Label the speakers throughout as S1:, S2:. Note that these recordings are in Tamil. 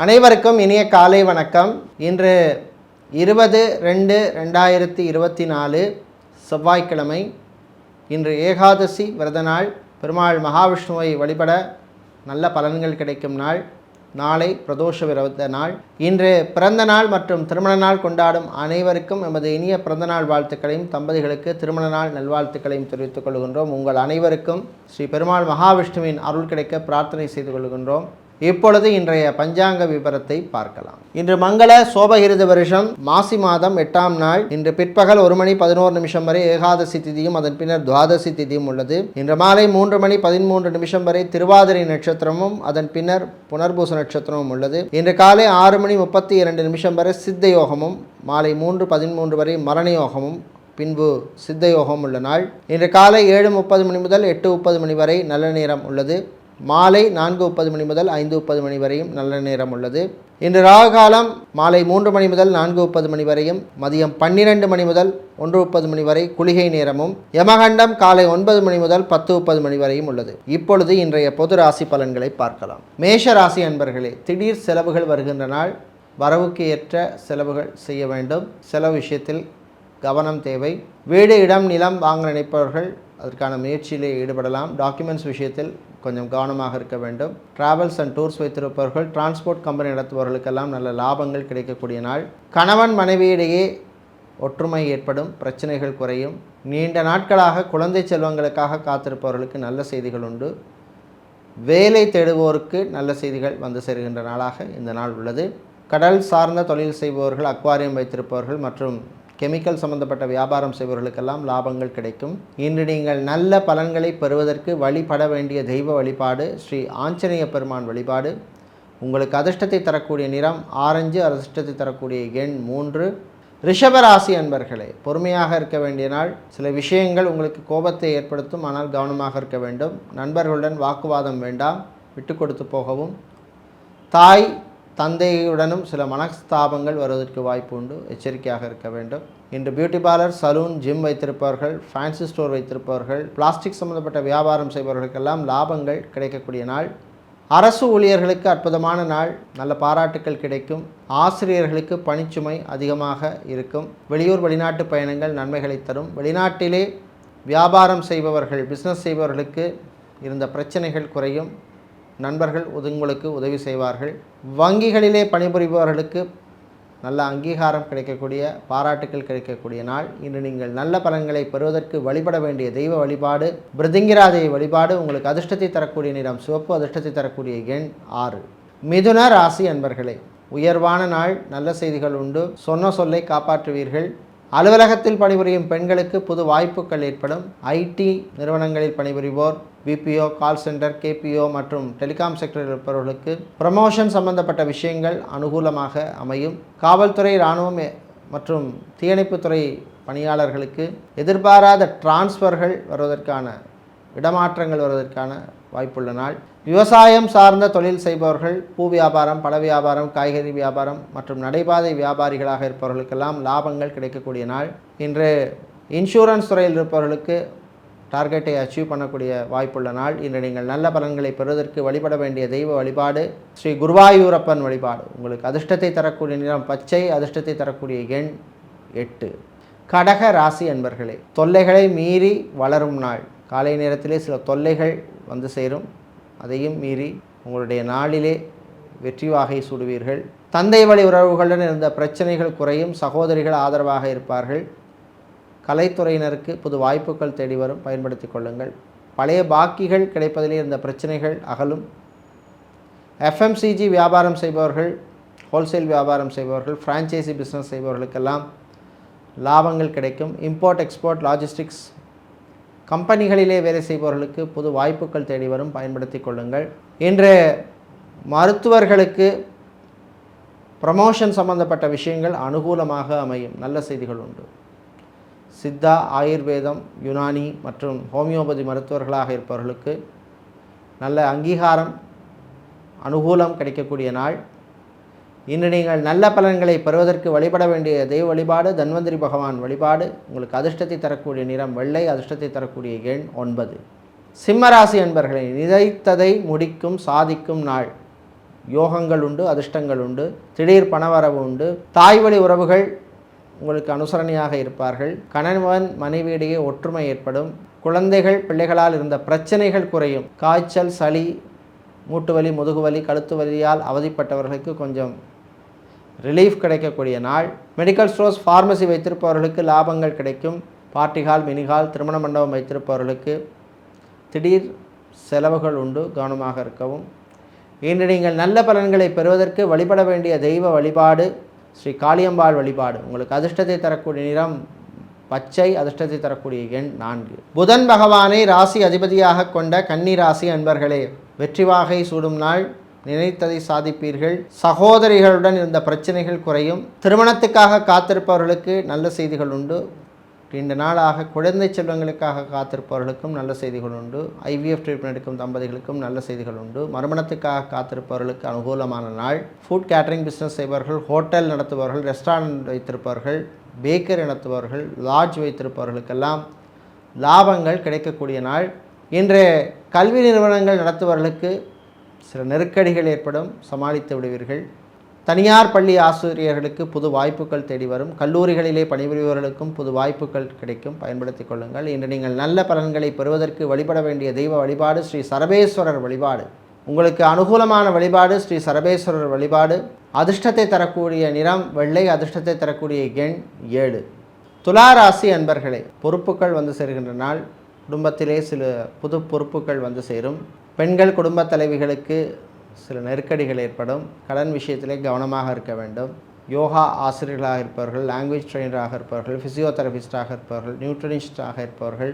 S1: அனைவருக்கும் இனிய காலை வணக்கம். இன்று 20/2/2024 செவ்வாய்க்கிழமை. இன்று ஏகாதசி விரத நாள். பெருமாள் மகாவிஷ்ணுவை வழிபட நல்ல பலன்கள் கிடைக்கும் நாள். நாளை பிரதோஷ விரத நாள். இன்று பிறந்த நாள் மற்றும் திருமண நாள் கொண்டாடும் அனைவருக்கும் எமது இனிய பிறந்த நாள் வாழ்த்துக்களையும் தம்பதிகளுக்கு திருமண நாள் நல்வாழ்த்துக்களையும் தெரிவித்துக் கொள்கின்றோம். உங்கள் அனைவருக்கும் ஸ்ரீ பெருமாள் மகாவிஷ்ணுவின் அருள் கிடைக்க பிரார்த்தனை செய்து கொள்கின்றோம். இப்பொழுது இன்றைய பஞ்சாங்க விவரத்தை பார்க்கலாம். இன்று மங்கள சோபகிருத வருஷம் மாசி மாதம் 8ஆம் நாள். இன்று பிற்பகல் 1:11 வரை ஏகாதசி திதியும் அதன் பின்னர் துவாதசி திதியும் உள்ளது. இன்று மாலை 3:13 வரை திருவாதிரை நட்சத்திரமும் அதன் பின்னர் புனர்பூச நட்சத்திரமும் உள்ளது. இன்று காலை 6:32 வரை சித்த யோகமும் மாலை 3:13 வரை மரண யோகமும் பின்பு சித்த யோகம் உள்ள நாள். இன்று காலை 7:30 முதல் 8:30 வரை நல்ல நேரம் உள்ளது. மாலை 4:30 முதல் 5:30 வரையும் நல்ல நேரம் உள்ளது. இன்று ராகு காலம் மாலை 3 முதல் 4:30 வரையும், மதியம் 12 முதல் 1:30 வரை குளிகை நேரமும், யமகண்டம் காலை 9 முதல் 10:30 வரையும் உள்ளது. இப்பொழுது இன்றைய பொது ராசி பலன்களை பார்க்கலாம். மேஷ ராசி அன்பர்களே, திடீர் செலவுகள் வருகின்ற நாள். வரவுக்கு ஏற்ற செலவுகள் செய்ய வேண்டும். செலவு விஷயத்தில் கவனம் தேவை. வீடு இடம் நிலம் வாங்க நினைப்பவர்கள் அதற்கான முயற்சியிலே ஈடுபடலாம். டாக்குமெண்ட்ஸ் விஷயத்தில் கொஞ்சம் கவனமாக இருக்க வேண்டும். டிராவல்ஸ் அண்ட் டூர்ஸ் வைத்திருப்பவர்கள், டிரான்ஸ்போர்ட் கம்பெனி நடத்துபவர்களுக்கெல்லாம் நல்ல லாபங்கள் கிடைக்கக்கூடிய நாள். கணவன் மனைவியிடையே ஒற்றுமை ஏற்படும், பிரச்சனைகள் குறையும். நீண்ட நாட்களாக குழந்தை செல்வங்களுக்காக காத்திருப்பவர்களுக்கு நல்ல செய்திகள் உண்டு. வேலை தேடுவோருக்கு நல்ல செய்திகள் வந்து சேருகின்ற நாளாக இந்த நாள் உள்ளது. கடல் சார்ந்த தொழில் செய்பவர்கள், அக்வாரியம் வைத்திருப்பவர்கள் மற்றும் கெமிக்கல் சம்பந்தப்பட்ட வியாபாரம் செய்பவர்களுக்கெல்லாம் லாபங்கள் கிடைக்கும். இன்று நீங்கள் நல்ல பலன்களை பெறுவதற்கு வழிபட வேண்டிய தெய்வ வழிபாடு ஸ்ரீ ஆஞ்சநேய பெருமான் வழிபாடு. உங்களுக்கு அதிர்ஷ்டத்தை தரக்கூடிய நிறம் ஆரஞ்சு, அதிர்ஷ்டத்தை தரக்கூடிய எண் 3. ரிஷபராசி அன்பர்களே, பொறுமையாக இருக்க வேண்டிய நாள். சில விஷயங்கள் உங்களுக்கு கோபத்தை ஏற்படுத்தும், ஆனால் கவனமாக இருக்க வேண்டும். நண்பர்களுடன் வாக்குவாதம் வேண்டாம், விட்டு கொடுத்து போகவும். தாய் தந்தையுடனும் சில மனஸ்தாபங்கள் வருவதற்கு வாய்ப்பு உண்டு, எச்சரிக்கையாக இருக்க வேண்டும். இன்று பியூட்டி பார்லர், சலூன், ஜிம் வைத்திருப்பவர்கள், ஃபேன்சி ஸ்டோர் வைத்திருப்பவர்கள், பிளாஸ்டிக் சம்பந்தப்பட்ட வியாபாரம் செய்பவர்களுக்கெல்லாம் லாபங்கள் கிடைக்கக்கூடிய நாள். அரசு ஊழியர்களுக்கு அற்புதமான நாள். நல்ல பாராட்டுக்கள் கிடைக்கும். ஆசிரியர்களுக்கு பணிச்சுமை அதிகமாக இருக்கும். வெளியூர் வெளிநாட்டு பயணங்கள் நன்மைகளை தரும். வெளிநாட்டிலே வியாபாரம் செய்பவர்கள், பிஸ்னஸ் செய்பவர்களுக்கு இருந்த பிரச்சனைகள் குறையும். நண்பர்கள் உங்களுக்கு உதவி செய்வார்கள். வங்கிகளிலே பணிபுரிபவர்களுக்கு நல்ல அங்கீகாரம் கிடைக்கக்கூடிய, பாராட்டுக்கள் கிடைக்கக்கூடிய நாள். இன்று நீங்கள் நல்ல பலன்களை பெறுவதற்கு வழிபட வேண்டிய தெய்வ வழிபாடு பிருதிங்கிராதேவி வழிபாடு. உங்களுக்கு அதிர்ஷ்டத்தை தரக்கூடிய நிறம் சிவப்பு, அதிர்ஷ்டத்தை தரக்கூடிய எண் 6. மிதுன ராசி அன்பர்களே, உயர்வான நாள். நல்ல செய்திகள் உண்டு. சொன்ன சொல்லை காப்பாற்றுவீர்கள். அலுவலகத்தில் பணிபுரியும் பெண்களுக்கு புது வாய்ப்புகள் ஏற்படும். ஐடி நிறுவனங்களில் பணிபுரிவோர், பிபிஓ, கால் சென்டர், கேபிஓ மற்றும் டெலிகாம் செக்டரில் இருப்பவர்களுக்கு ப்ரமோஷன் சம்பந்தப்பட்ட விஷயங்கள் அனுகூலமாக அமையும். காவல்துறை, இராணுவம் மற்றும் தீயணைப்புத்துறை பணியாளர்களுக்கு எதிர்பாராத டிரான்ஸ்ஃபர்கள் வருவதற்கான, இடமாற்றங்கள் வருவதற்கான வாய்ப்புள்ள நாள். விவசாயம் சார்ந்த தொழில் செய்பவர்கள், பூ வியாபாரம், பழ வியாபாரம், காய்கறி வியாபாரம் மற்றும் நடைபாதை வியாபாரிகளாக இருப்பவர்களுக்கெல்லாம் லாபங்கள் கிடைக்கக்கூடிய நாள். இன்று இன்சூரன்ஸ் துறையில் இருப்பவர்களுக்கு டார்கெட்டை அச்சீவ் பண்ணக்கூடிய வாய்ப்புள்ள நாள். இன்று நீங்கள் நல்ல பலன்களை பெறுவதற்கு வழிபட வேண்டிய தெய்வ வழிபாடு ஸ்ரீ குருவாயூரப்பன் வழிபாடு. உங்களுக்கு அதிர்ஷ்டத்தை தரக்கூடிய நிறம் பச்சை, அதிர்ஷ்டத்தை தரக்கூடிய எண் 8. கடக ராசி அன்பர்களே, தொல்லைகளை மீறி வளரும் நாள். காலை நேரத்திலே சில தொல்லைகள் வந்து சேரும். அதையும் மீறி உங்களுடைய நாளிலே வெற்றி வாகை சூடுவீர்கள். தந்தை வழி உறவுகளுடன் இருந்த பிரச்சனைகள் குறையும். சகோதரிகள் ஆதரவாக இருப்பார்கள். கலைத்துறையினருக்கு புது வாய்ப்புகள் தேடி வரும், பயன்படுத்தி கொள்ளுங்கள். பழைய பாக்கிகள் கிடைப்பதிலே இருந்த பிரச்சனைகள் அகலும். எஃப்எம்சிஜி வியாபாரம் செய்பவர்கள், ஹோல்சேல் வியாபாரம் செய்பவர்கள், ஃப்ரான்ச்சைசி பிஸ்னஸ் செய்பவர்களுக்கெல்லாம் லாபங்கள் கிடைக்கும். இம்போர்ட், எக்ஸ்போர்ட், லாஜிஸ்டிக்ஸ் கம்பெனிகளிலே வேலை செய்பவர்களுக்கு புது வாய்ப்புகள் தேடி வரும், பயன்படுத்தி கொள்ளுங்கள். இன்று மருத்துவர்களுக்கு ப்ரமோஷன் சம்பந்தப்பட்ட விஷயங்கள் அனுகூலமாக அமையும். நல்ல செய்திகள் உண்டு. சித்தா, ஆயுர்வேதம், யுனானி மற்றும் ஹோமியோபதி மருத்துவர்களாக இருப்பவர்களுக்கு நல்ல அங்கீகாரம், அனுகூலம் கிடைக்கக்கூடிய நாள். இன்று நீங்கள் நல்ல பலன்களை பெறுவதற்கு வழிபட வேண்டிய தெய்வ வழிபாடு தன்வந்திரி பகவான் வழிபாடு. உங்களுக்கு அதிர்ஷ்டத்தை தரக்கூடிய நிறம் வெள்ளை, அதிர்ஷ்டத்தை தரக்கூடிய எண் 9. சிம்மராசி அன்பர்களை, நினைத்ததை முடிக்கும், சாதிக்கும் நாள். யோகங்கள் உண்டு, அதிர்ஷ்டங்கள் உண்டு, திடீர் பணவரவு உண்டு. தாய் வழி உறவுகள் உங்களுக்கு அனுசரணையாக இருப்பார்கள். கணவன் மனைவியிடையே ஒற்றுமை ஏற்படும். குழந்தைகள் பிள்ளைகளால் இருந்த பிரச்சனைகள் குறையும். காய்ச்சல், சளி, மூட்டு வலி, முதுகு வலி, கழுத்து வலியால் அவதிப்பட்டவர்களுக்கு கொஞ்சம் ரிலீஃப் கிடைக்கக்கூடிய நாள். மெடிக்கல் ஸ்டோர்ஸ், ஃபார்மசி வைத்திருப்பவர்களுக்கு லாபங்கள் கிடைக்கும். பார்ட்டி ஹால், மினி ஹால், திருமண மண்டபம் வைத்திருப்பவர்களுக்கு திடீர் செலவுகள் உண்டு, கவனமாக இருக்கவும். இன்று நீங்கள் நல்ல பலன்களை பெறுவதற்கு வழிபட வேண்டிய தெய்வ வழிபாடு ஸ்ரீ காளியம்பாள் வழிபாடு. உங்களுக்கு அதிர்ஷ்டத்தை தரக்கூடிய நிறம் பச்சை, அதிர்ஷ்டத்தை தரக்கூடிய எண் 4. புதன் பகவானை ராசி அதிபதியாக கொண்ட கன்னி ராசி அன்பர்களே, வெற்றி வாகை சூடும் நாள். நினைத்ததை சாதிப்பீர்கள். சகோதரிகளுடன் இருந்த பிரச்சனைகள் குறையும். திருமணத்துக்காக காத்திருப்பவர்களுக்கு நல்ல செய்திகள் உண்டு. நீண்ட நாளாக குழந்தை செல்வங்களுக்காக காத்திருப்பவர்களுக்கும் நல்ல செய்திகள் உண்டு. ஐவிஎஃப் ட்ரீட்மெண்ட் எடுக்கும் தம்பதிகளுக்கும் நல்ல செய்திகள் உண்டு. மறுமணத்துக்காக காத்திருப்பவர்களுக்கு அனுகூலமான நாள். ஃபுட் கேட்டரிங் பிஸ்னஸ் செய்பவர்கள், ஹோட்டல் நடத்துபவர்கள், ரெஸ்டாரண்ட் வைத்திருப்பவர்கள், பேக்கரி நடத்துபவர்கள், லாட்ஜ் வைத்திருப்பவர்களுக்கெல்லாம் லாபங்கள் கிடைக்கக்கூடிய நாள். இன்று கல்வி நிறுவனங்கள் நடத்துபவர்களுக்கு சில நெருக்கடிகள் ஏற்படும், சமாளித்து விடுவீர்கள். தனியார் பள்ளி ஆசிரியர்களுக்கு புது வாய்ப்புகள் தேடி வரும். கல்லூரிகளிலே பணிபுரிபவர்களுக்கும் புது வாய்ப்புகள் கிடைக்கும், பயன்படுத்திக் கொள்ளுங்கள். இன்று நீங்கள் நல்ல பலன்களை பெறுவதற்கு வழிபட வேண்டிய தெய்வ வழிபாடு ஸ்ரீ சரபேஸ்வரர் வழிபாடு. உங்களுக்கு அனுகூலமான வழிபாடு ஸ்ரீ சரபேஸ்வரர் வழிபாடு. அதிர்ஷ்டத்தை தரக்கூடிய நிறம் வெள்ளை, அதிர்ஷ்டத்தை தரக்கூடிய எண் 7. துலா ராசி அன்பர்களே, பொறுப்புகள் வந்து சேர்கின்ற நாள். குடும்பத்திலே சில புது பொறுப்புகள் வந்து சேரும். பெண்கள் குடும்ப தலைவிகளுக்கு சில நெருக்கடிகள் ஏற்படும். கடன் விஷயத்திலே கவனமாக இருக்க வேண்டும். யோகா ஆசிரியர்களாக இருப்பவர்கள், லாங்குவேஜ் ட்ரெயினராக இருப்பவர்கள், ஃபிசியோதெரபிஸ்டாக இருப்பவர்கள், நியூட்ரினிஸ்டாக இருப்பவர்கள்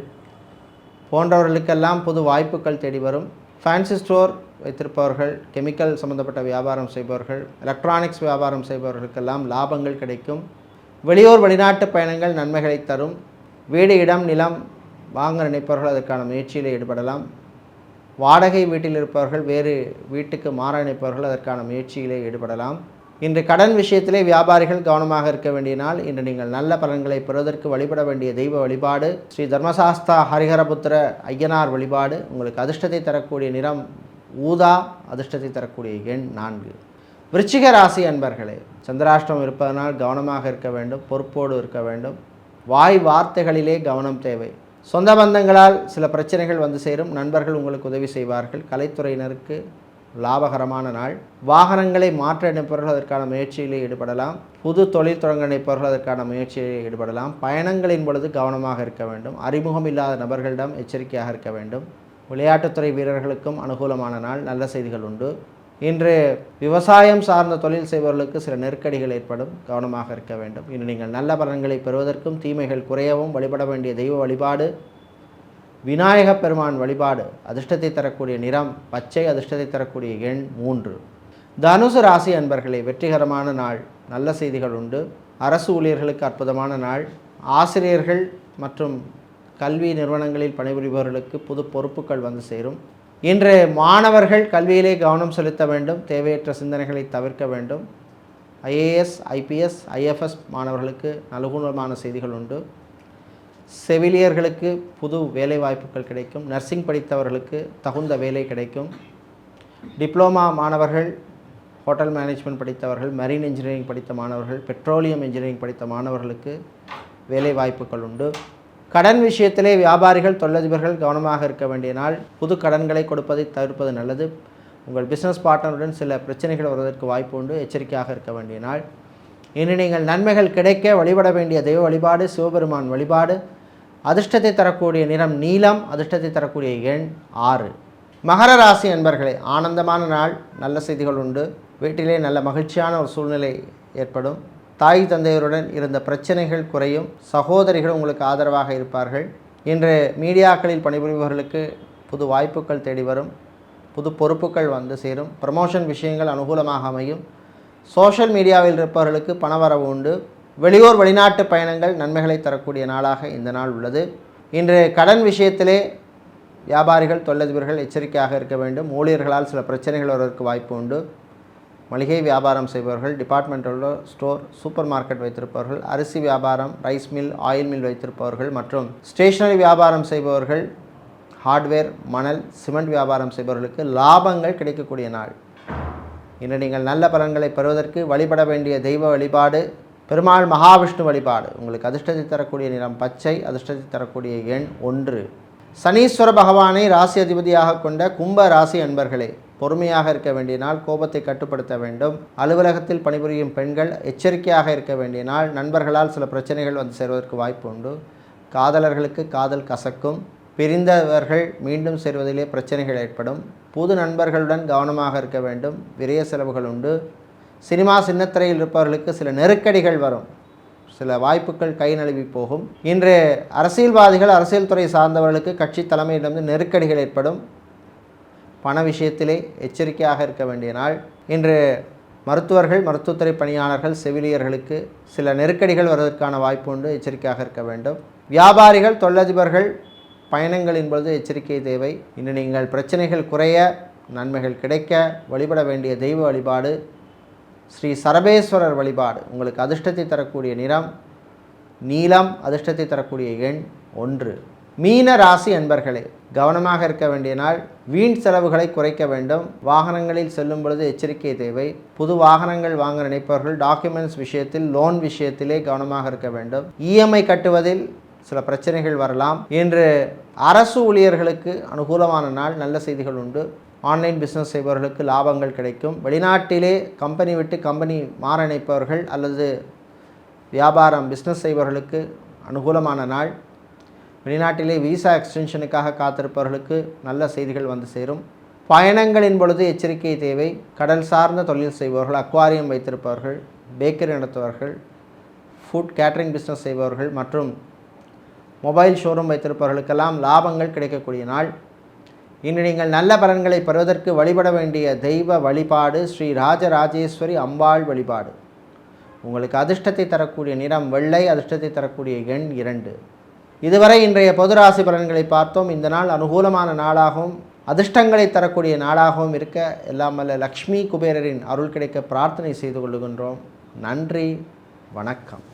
S1: போன்றவர்களுக்கெல்லாம் புது வாய்ப்புகள் தேடி வரும். ஃபேன்சி ஸ்டோர் வைத்திருப்பவர்கள், கெமிக்கல் சம்பந்தப்பட்ட வியாபாரம் செய்பவர்கள், எலக்ட்ரானிக்ஸ் வியாபாரம் செய்பவர்களுக்கெல்லாம் லாபங்கள் கிடைக்கும். வெளியூர் வெளிநாட்டு பயணங்கள் நன்மைகளை தரும். வீடு, இடம், நிலம் வாங்க நினைப்பவர்கள் அதற்கான முயற்சியில் ஈடுபடலாம். வாடகை வீட்டில் இருப்பவர்கள் வேறு வீட்டுக்கு மாற நினைப்பவர்கள் அதற்கான முயற்சியிலே ஈடுபடலாம். இன்று கடன் விஷயத்திலே வியாபாரிகள் கவனமாக இருக்க வேண்டிய நாள். இன்று நீங்கள் நல்ல பலன்களை பெறுவதற்கு வழிபட வேண்டிய தெய்வ வழிபாடு ஸ்ரீ தர்மசாஸ்தா ஹரிஹரபுத்திர ஐயனார் வழிபாடு. உங்களுக்கு அதிர்ஷ்டத்தை தரக்கூடிய நிறம் ஊதா, அதிர்ஷ்டத்தை தரக்கூடிய எண் 4. விருச்சிக ராசி அன்பர்களே, சந்திராஷ்டமம் இருப்பதனால் கவனமாக இருக்க வேண்டும், பொறுப்போடு இருக்க வேண்டும். வாய் வார்த்தைகளிலே கவனம் தேவை. சொந்த பந்தங்களால் சில பிரச்சனைகள் வந்து சேரும். நண்பர்கள் உங்களுக்கு உதவி செய்வார்கள். கலைத்துறையினருக்கு லாபகரமான நாள். வாகனங்களை மாற்ற நினைப்பவர்கள் அதற்கான முயற்சியிலே ஈடுபடலாம். புது தொழில் தொடங்க நினைப்பவர்கள் அதற்கான முயற்சியிலே ஈடுபடலாம். பயணங்களின் பொழுது கவனமாக இருக்க வேண்டும். அறிமுகம் இல்லாத நபர்களிடம் எச்சரிக்கையாக இருக்க வேண்டும். விளையாட்டுத்துறை வீரர்களுக்கும் அனுகூலமான நாள். நல்ல செய்திகள் உண்டு. இன்று விவசாயம் சார்ந்த தொழில் செய்பவர்களுக்கு சில நெருக்கடிகள் ஏற்படும், கவனமாக இருக்க வேண்டும். இன்று நீங்கள் நல்ல பலன்களை பெறுவதற்கும் தீமைகள் குறையவும் வழிபட வேண்டிய தெய்வ வழிபாடு விநாயக பெருமான் வழிபாடு. அதிர்ஷ்டத்தை தரக்கூடிய நிறம் பச்சை, அதிர்ஷ்டத்தை தரக்கூடிய எண் 3. தனுசு ராசி அன்பர்களே, வெற்றிகரமான நாள். நல்ல செய்திகள் உண்டு. அரசு ஊழியர்களுக்கு அற்புதமான நாள். ஆசிரியர்கள் மற்றும் கல்வி நிறுவனங்களில் பணிபுரிபவர்களுக்கு புது பொறுப்புகள் வந்து சேரும். இன்று மாணவர்கள் கல்வியிலே கவனம் செலுத்த வேண்டும். தேவையற்ற சிந்தனைகளை தவிர்க்க வேண்டும். ஐஏஎஸ், ஐபிஎஸ், ஐஎஃப்எஸ் மாணவர்களுக்கு அனுகூலமான செய்திகள் உண்டு. செவிலியர்களுக்கு புது வேலை வாய்ப்புகள் கிடைக்கும். நர்சிங் படித்தவர்களுக்கு தகுந்த வேலை கிடைக்கும். டிப்ளமா மாணவர்கள், ஹோட்டல் மேனேஜ்மெண்ட் படித்தவர்கள், மெரின் இன்ஜினியரிங் படித்த மாணவர்கள், பெட்ரோலியம் இன்ஜினியரிங் படித்த மாணவர்களுக்கு வேலை வாய்ப்புகள் உண்டு. கடன் விஷயத்திலே வியாபாரிகள், தொழிலதிபர்கள் கவனமாக இருக்க வேண்டிய நாள். புது கடன்களை கொடுப்பதை தவிர்ப்பது நல்லது. உங்கள் பிஸ்னஸ் பார்ட்னருடன் சில பிரச்சனைகள் வருவதற்கு வாய்ப்பு உண்டு, எச்சரிக்கையாக இருக்க வேண்டிய நாள். இனி நீங்கள் நன்மைகள் கிடைக்க வழிபட வேண்டிய தெய்வ வழிபாடு சிவபெருமான் வழிபாடு. அதிர்ஷ்டத்தை தரக்கூடிய நிறம் நீலம், அதிர்ஷ்டத்தை தரக்கூடிய எண் 6. மகர ராசி அன்பர்களே, ஆனந்தமான நாள். நல்ல செய்திகள் உண்டு. வீட்டிலே நல்ல மகிழ்ச்சியான ஒரு சூழ்நிலை ஏற்படும். தாய் தந்தையருடன் இருந்த பிரச்சனைகள் குறையும். சகோதரிகள் உங்களுக்கு ஆதரவாக இருப்பார்கள். இன்று மீடியாக்களில் பணிபுரிபவர்களுக்கு புது வாய்ப்புகள் தேடி வரும். புது பொறுப்புகள் வந்து சேரும். ப்ரமோஷன் விஷயங்கள் அனுகூலமாக அமையும். சோஷியல் மீடியாவில் இருப்பவர்களுக்கு பணவரவு உண்டு. வெளியூர் வெளிநாட்டு பயணங்கள் நன்மைகளை தரக்கூடிய நாளாக இந்த நாள் உள்ளது. இன்று கடன் விஷயத்திலே வியாபாரிகள், தொழிலதிபர்கள் எச்சரிக்கையாக இருக்க வேண்டும். ஊழியர்களால் சில பிரச்சனைகள் வருவதற்கு வாய்ப்பு உண்டு. மளிகை வியாபாரம் செய்பவர்கள், டிபார்ட்மெண்டல் ஸ்டோர், சூப்பர் மார்க்கெட் வைத்திருப்பவர்கள், அரிசி வியாபாரம், ரைஸ் மில், ஆயில் மில் வைத்திருப்பவர்கள் மற்றும் ஸ்டேஷனரி வியாபாரம் செய்பவர்கள், ஹார்ட்வேர், மணல், சிமெண்ட் வியாபாரம் செய்பவர்களுக்கு லாபங்கள் கிடைக்கக்கூடிய நாள். இன்று நீங்கள் நல்ல பலன்களை பெறுவதற்கு வழிபட வேண்டிய தெய்வ வழிபாடு பெருமாள் மகாவிஷ்ணு வழிபாடு. உங்களுக்கு அதிர்ஷ்டத்தை தரக்கூடிய நிறம் பச்சை, அதிர்ஷ்டத்தை தரக்கூடிய எண் 1. சனீஸ்வர பகவானை ராசி அதிபதியாக கொண்ட கும்ப ராசி அன்பர்களே, பொறுமையாக இருக்க வேண்டிய நாள், கோபத்தை கட்டுப்படுத்த வேண்டும். அலுவலகத்தில் பணிபுரியும் பெண்கள் எச்சரிக்கையாக இருக்க வேண்டிய நாள். நண்பர்களால் சில பிரச்சனைகள் வந்து சேர்வதற்கு வாய்ப்பு உண்டு. காதலர்களுக்கு காதல் கசக்கும். பிரிந்தவர்கள் மீண்டும் சேர்வதிலே பிரச்சனைகள் ஏற்படும். புது நண்பர்களுடன் கவனமாக இருக்க வேண்டும். விரைய செலவுகள் உண்டு. சினிமா சின்னத்திரையில் இருப்பவர்களுக்கு சில நெருக்கடிகள் வரும். சில வாய்ப்புகள் கை நழுவி போகும். இன்று அரசியல்வாதிகள், அரசியல் துறை சார்ந்தவர்களுக்கு கட்சி தலைமையிலிருந்து நெருக்கடிகள் ஏற்படும். பண விஷயத்திலே எச்சரிக்கையாக இருக்க வேண்டிய நாள். இன்று மருத்துவர்கள், மருத்துவத்துறை பணியாளர்கள், செவிலியர்களுக்கு சில நெருக்கடிகள் வருவதற்கான வாய்ப்பு உண்டு. எச்சரிக்கையாக இருக்க வேண்டும். வியாபாரிகள், தொழிலதிபர்கள் பயணங்களின் பொழுது எச்சரிக்கை தேவை. இன்று நீங்கள் பிரச்சனைகள் குறைய, நன்மைகள் கிடைக்க வழிபட வேண்டிய தெய்வ வழிபாடு ஸ்ரீ சரபேஸ்வரர் வழிபாடு. உங்களுக்கு அதிர்ஷ்டத்தை தரக்கூடிய நிறம் நீலம், அதிர்ஷ்டத்தை தரக்கூடிய எண் 1. மீன ராசி அன்பர்களே, கவனமாக இருக்க வேண்டிய நாள். வீண் செலவுகளை குறைக்க வேண்டும். வாகனங்களில் செல்லும் பொழுது எச்சரிக்கை தேவை. புது வாகனங்கள் வாங்க நினைப்பவர்கள் டாக்குமெண்ட்ஸ் விஷயத்தில், லோன் விஷயத்திலே கவனமாக இருக்க வேண்டும். இஎம்ஐ கட்டுவதில் சில பிரச்சனைகள் வரலாம். இன்று அரசு ஊழியர்களுக்கு அனுகூலமான நாள். நல்ல செய்திகள் உண்டு. ஆன்லைன் பிஸ்னஸ் செய்பவர்களுக்கு லாபங்கள் கிடைக்கும். வெளிநாட்டிலே கம்பெனி விட்டு கம்பெனி மாற நினைப்பவர்கள் அல்லது வியாபாரம் பிஸ்னஸ் செய்பவர்களுக்கு அனுகூலமான நாள். வெளிநாட்டிலே விசா எக்ஸ்டென்ஷனுக்காக காத்திருப்பவர்களுக்கு நல்ல செய்திகள் வந்து சேரும். பயணங்களின் பொழுது எச்சரிக்கை தேவை. கடல் சார்ந்த தொழில் செய்பவர்கள், அக்வாரியம் வைத்திருப்பவர்கள், பேக்கரி நடத்துபவர்கள், ஃபுட் கேட்டரிங் பிஸ்னஸ் செய்பவர்கள் மற்றும் மொபைல் ஷோரூம் வைத்திருப்பவர்களுக்கெல்லாம் லாபங்கள் கிடைக்கக்கூடிய நாள். இன்று நீங்கள் நல்ல பலன்களை பெறுவதற்கு வழிபட வேண்டிய தெய்வ வழிபாடு ஸ்ரீ ராஜராஜேஸ்வரி அம்பாள் வழிபாடு. உங்களுக்கு அதிர்ஷ்டத்தை தரக்கூடிய நிறம் வெள்ளை, அதிர்ஷ்டத்தை தரக்கூடிய எண் 2. இதுவரை இன்றைய பொது ராசி பலன்களை பார்த்தோம். இந்த நாள் அனுகூலமான நாளாகவும் அதிர்ஷ்டங்களை தரக்கூடிய நாளாகவும் இருக்க எல்லாம் வல்ல லக்ஷ்மி குபேரரின் அருள் கிடைக்க பிரார்த்தனை செய்து கொள்ளுகின்றோம். நன்றி, வணக்கம்.